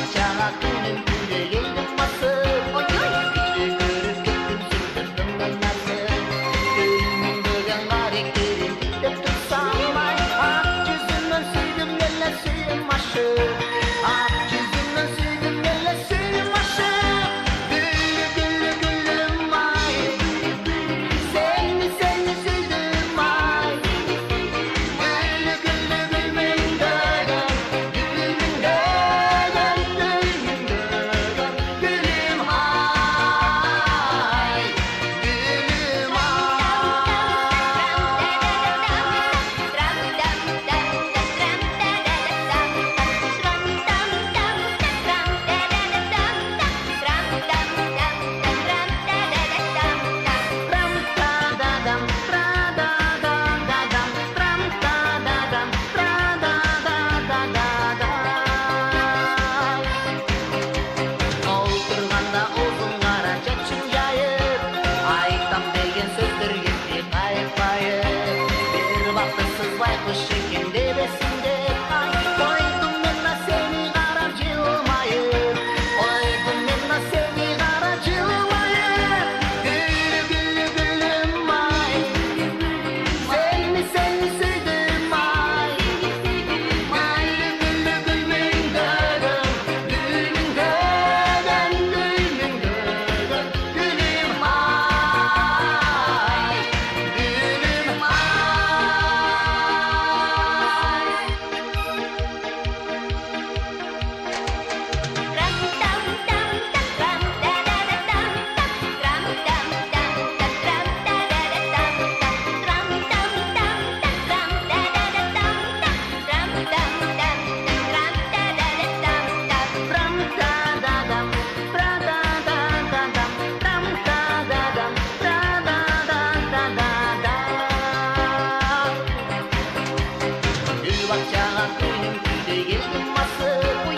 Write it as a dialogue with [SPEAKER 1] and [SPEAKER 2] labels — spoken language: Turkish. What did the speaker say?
[SPEAKER 1] 박자가 끄는 그대 예쁜 모습 그를 그릇 좀 만났어 그는 그냥 말이 그린 듯 상말 앞주스는 슬금 낼래 슬금 마셔 앞주스는 슬금 낼래 슬금 마셔 그르 마이 생리 슬금 마이 Şekilde besinde koydum ben seni aracılmaya koydum ben seni aracılmaya gülüm ay seni sevdim ay gülüm dödüm gülüm gülüm ay gülüm ay 박자가 끄는 그대의 모습